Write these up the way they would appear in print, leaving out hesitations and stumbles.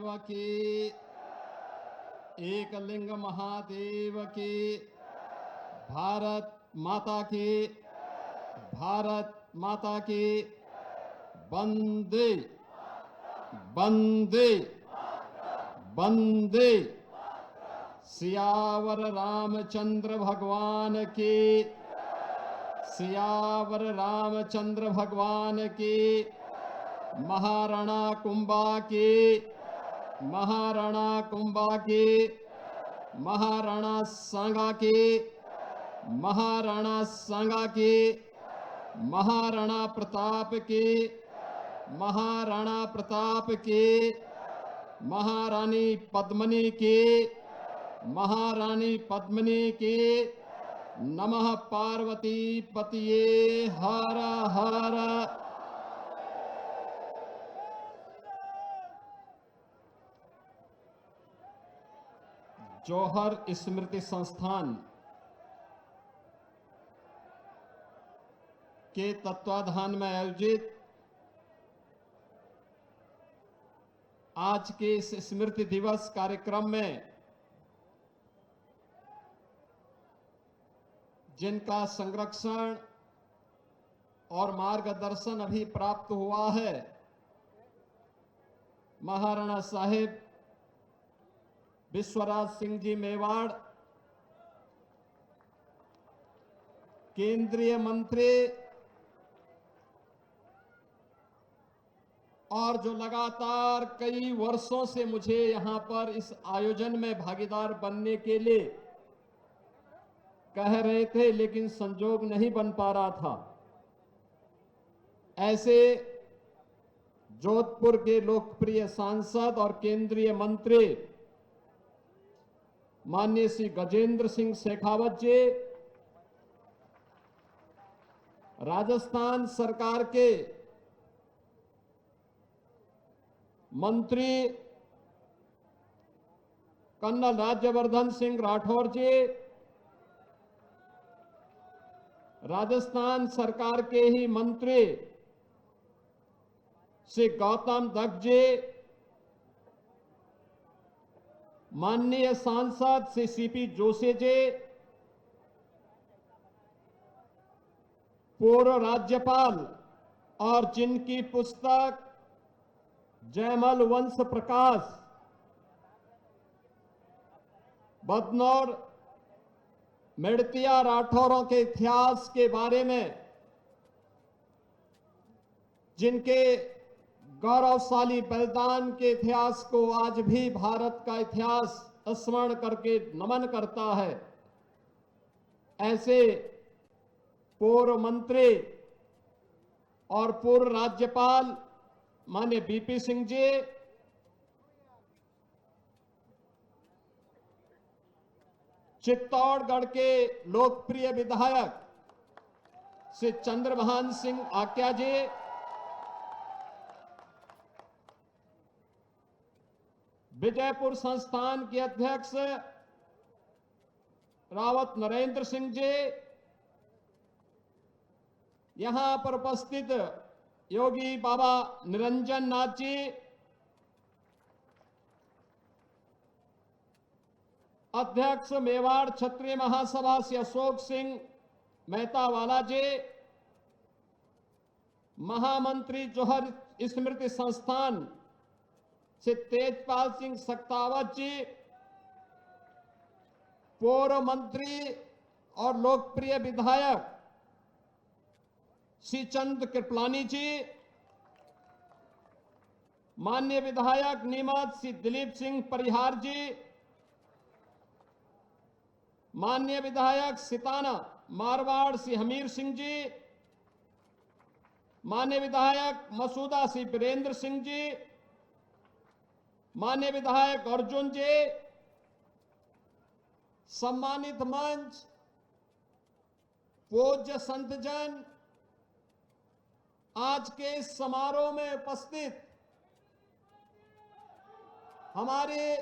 महादेव की, एकलिंग महादेव की, भारत माता की, भारत माता की। वंदे वंदे वंदे। सियावर रामचंद्र भगवान की, सियावर रामचंद्र भगवान की। महाराणा कुंभा की, महाराणा कुंभा की, महाराणा सांगा की, महाराणा सांगा की, महाराणा प्रताप की, महाराणा प्रताप की, महारानी पद्मिनी की, महारानी पद्मिनी की। नमः पार्वती पतिये हर हर। जौहर स्मृति संस्थान के तत्वाधान में आयोजित आज के इस स्मृति दिवस कार्यक्रम में जिनका संरक्षण और मार्गदर्शन अभी प्राप्त हुआ है, महाराणा साहिब विश्वराज सिंह जी मेवाड़, केंद्रीय मंत्री, और जो लगातार कई वर्षों से मुझे यहां पर इस आयोजन में भागीदार बनने के लिए कह रहे थे, लेकिन संजोग नहीं बन पा रहा था, ऐसे जोधपुर के लोकप्रिय सांसद और केंद्रीय मंत्री माननीय श्री गजेंद्र सिंह शेखावत जी, राजस्थान सरकार के मंत्री कर्नल राज्यवर्धन सिंह राठौर जी, राजस्थान सरकार के ही मंत्री श्री गौतम दत्त जी, माननीय सांसद श्री सीपी जोशी जी, पूर्व राज्यपाल और जिनकी पुस्तक जयमल वंश प्रकाश बदनौर मेड़तिया राठौरों के इतिहास के बारे में, जिनके गौरवशाली बलिदान के इतिहास को आज भी भारत का इतिहास स्मरण करके नमन करता है, ऐसे पूर्व मंत्री और पूर्व राज्यपाल माननीय बीपी सिंह जी, चित्तौड़गढ़ के लोकप्रिय विधायक श्री चंद्रभान सिंह आक्या जी, विजयपुर संस्थान के अध्यक्ष रावत नरेंद्र सिंह जी, यहां पर उपस्थित योगी बाबा निरंजन नाथ जी, अध्यक्ष मेवाड़ क्षत्रिय महासभा श्री अशोक सिंह मेहतावाला जी, महामंत्री जौहर स्मृति संस्थान श्री तेजपाल सिंह सक्तावत जी, पूर्व मंत्री और लोकप्रिय विधायक श्री चंद कृपलानी जी, माननीय विधायक नीमच श्री दिलीप सिंह परिहार जी, माननीय विधायक सिताना मारवाड़ श्री हमीर सिंह जी, माननीय विधायक मसूदा श्री वीरेंद्र सिंह जी, माननीय विधायक अर्जुन जी, सम्मानित मंच, पूज्य संतजन, आज के इस समारोह में उपस्थित हमारे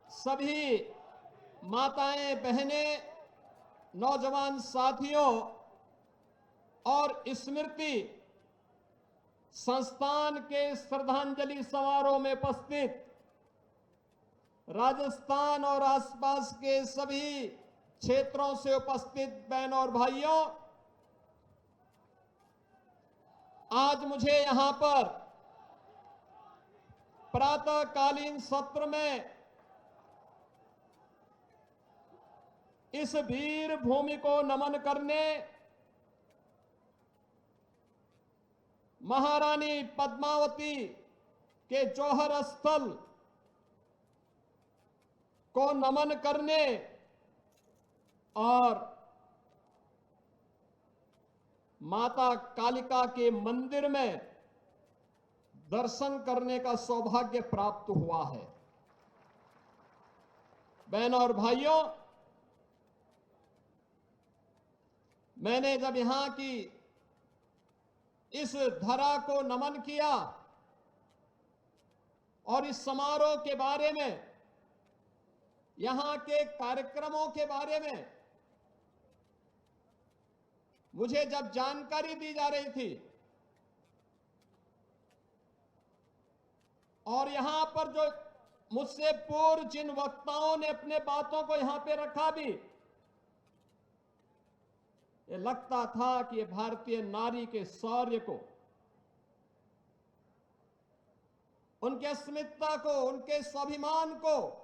सभी माताएं, बहनें, नौजवान साथियों और स्मृति संस्थान के श्रद्धांजलि समारोह में उपस्थित राजस्थान और आसपास के सभी क्षेत्रों से उपस्थित बहनों और भाइयों, आज मुझे यहां पर प्रातःकालीन सत्र में इस वीर भूमि को नमन करने महारानी पद्मावती के जौहर स्थल को नमन करने और माता कालिका के मंदिर में दर्शन करने का सौभाग्य प्राप्त हुआ है। बहनों और भाइयों, मैंने जब यहां की इस धरा को नमन किया और इस समारोह के बारे में, यहां के कार्यक्रमों के बारे में मुझे जब जानकारी दी जा रही थी और यहां पर जो मुझसे पूर्व जिन वक्ताओं ने अपने बातों को यहां पे रखा भी, ये लगता था कि ये भारतीय नारी के शौर्य को, उनके अस्मिता को, उनके स्वाभिमान को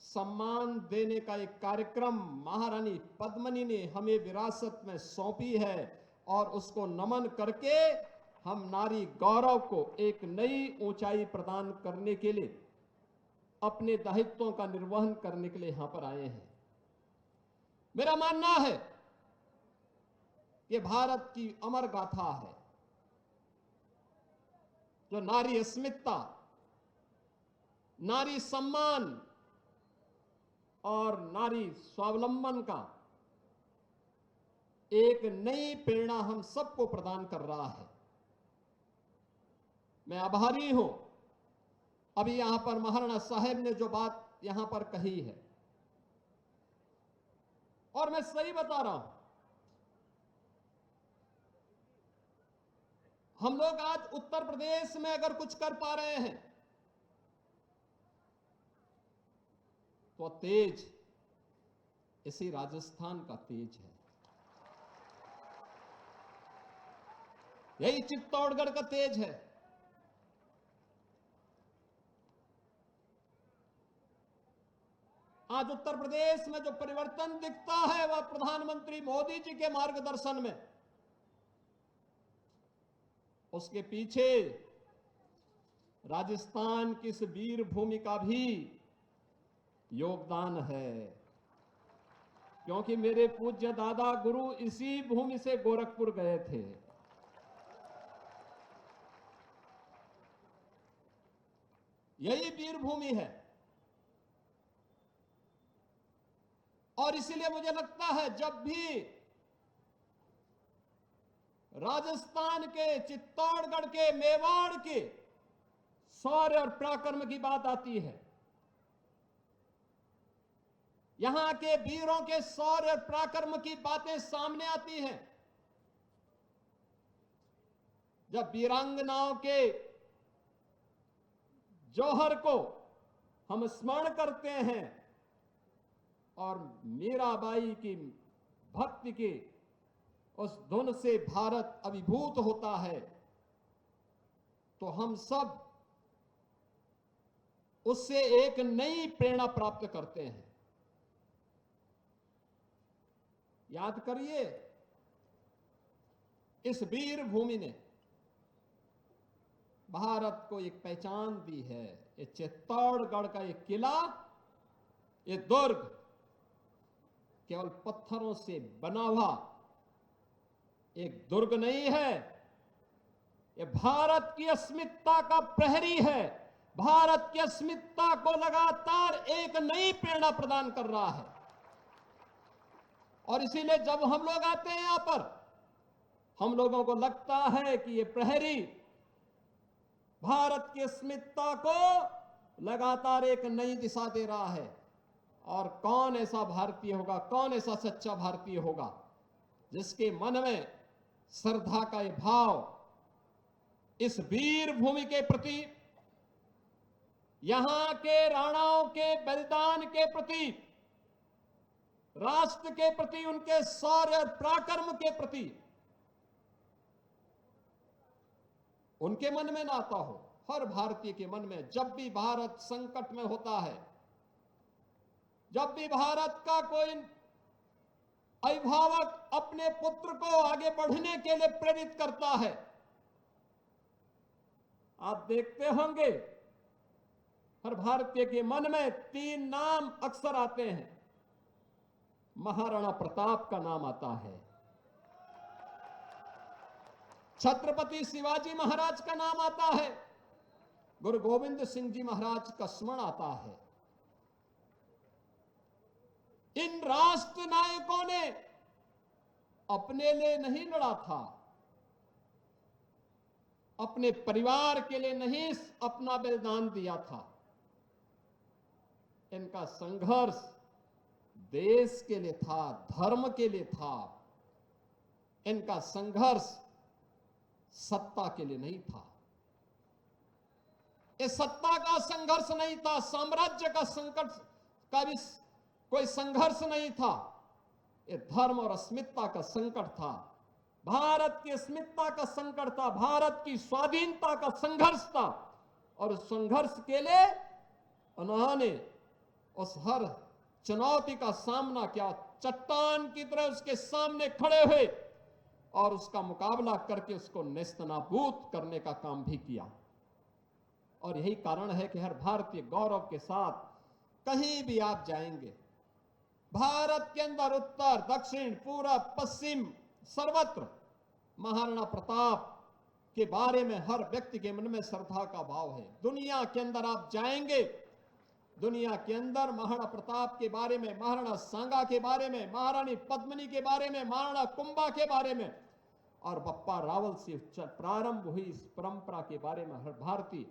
सम्मान देने का एक कार्यक्रम महारानी पद्मिनी ने हमें विरासत में सौंपी है और उसको नमन करके हम नारी गौरव को एक नई ऊंचाई प्रदान करने के लिए, अपने दायित्वों का निर्वहन करने के लिए यहां पर आए हैं। मेरा मानना है कि भारत की अमर गाथा है, जो नारी अस्मिता, नारी सम्मान और नारी स्वावलंबन का एक नई प्रेरणा हम सबको प्रदान कर रहा है। मैं आभारी हूं, अभी यहां पर महाराणा साहब ने जो बात यहां पर कही है, और मैं सही बता रहा हूं, हम लोग आज उत्तर प्रदेश में अगर कुछ कर पा रहे हैं तो तेज इसी राजस्थान का तेज है, यही चित्तौड़गढ़ का तेज है। आज उत्तर प्रदेश में जो परिवर्तन दिखता है वह प्रधानमंत्री मोदी जी के मार्गदर्शन में, उसके पीछे राजस्थान की इस वीर भूमि का भी योगदान है, क्योंकि मेरे पूज्य दादा गुरु इसी भूमि से गोरखपुर गए थे। यही वीर भूमि है और इसीलिए मुझे लगता है जब भी राजस्थान के, चित्तौड़गढ़ के, मेवाड़ के शौर्य और पराक्रम की बात आती है, यहां के वीरों के शौर्य और पराक्रम की बातें सामने आती हैं, जब वीरांगनाओं के जौहर को हम स्मरण करते हैं और मीराबाई की भक्ति की उस धुन से भारत अभिभूत होता है, तो हम सब उससे एक नई प्रेरणा प्राप्त करते हैं। याद करिए, इस वीर भूमि ने भारत को एक पहचान दी है। ये चित्तौड़गढ़ का ये किला, ये दुर्ग केवल पत्थरों से बना हुआ एक दुर्ग नहीं है, ये भारत की अस्मिता का प्रहरी है, भारत की अस्मिता को लगातार एक नई प्रेरणा प्रदान कर रहा है। और इसीलिए जब हम लोग आते हैं यहां पर, हम लोगों को लगता है कि ये प्रहरी भारत की अस्मिता को लगातार एक नई दिशा दे रहा है। और कौन ऐसा भारतीय होगा, कौन ऐसा सच्चा भारतीय होगा जिसके मन में श्रद्धा का ये भाव, इस वीर भूमि के प्रति, यहां के राणाओं के बलिदान के प्रति, राष्ट्र के प्रति उनके शौर्य और पराक्रम के प्रति उनके मन में नाता हो। हर भारतीय के मन में जब भी भारत संकट में होता है, जब भी भारत का कोई अभिभावक अपने पुत्र को आगे बढ़ने के लिए प्रेरित करता है, आप देखते होंगे हर भारतीय के मन में 3 नाम अक्सर आते हैं। महाराणा प्रताप का नाम आता है, छत्रपति शिवाजी महाराज का नाम आता है, गुरु गोविंद सिंह जी महाराज का स्मरण आता है। इन राष्ट्र नायकों ने अपने लिए नहीं लड़ा था, अपने परिवार के लिए नहीं अपना बलिदान दिया था। इनका संघर्ष देश के लिए था, धर्म के लिए था। इनका संघर्ष सत्ता के लिए नहीं था। ये सत्ता का संघर्ष नहीं था, साम्राज्य का संकट का भी कोई संघर्ष नहीं था। ये धर्म और अस्मिता का संकट था, भारत की अस्मिता का संकट था, भारत की स्वाधीनता का संघर्ष था। और उस संघर्ष के लिए उन्होंने उस हर चुनौती का सामना किया, चट्टान की तरह उसके सामने खड़े हुए और उसका मुकाबला करके उसको नेस्तनाबूद करने का काम भी किया। और यही कारण है कि हर भारतीय गौरव के साथ कहीं भी आप जाएंगे, भारत के अंदर उत्तर दक्षिण पूरब पश्चिम सर्वत्र महाराणा प्रताप के बारे में हर व्यक्ति के मन में श्रद्धा का भाव है। दुनिया के अंदर आप जाएंगे, दुनिया के अंदर महाराणा प्रताप के बारे में, महाराणा सांगा के बारे में, महारानी पद्मिनी के बारे में, महाराणा कुंभा के बारे में और बप्पा रावल से प्रारंभ हुई इस परंपरा के बारे में हर भारतीय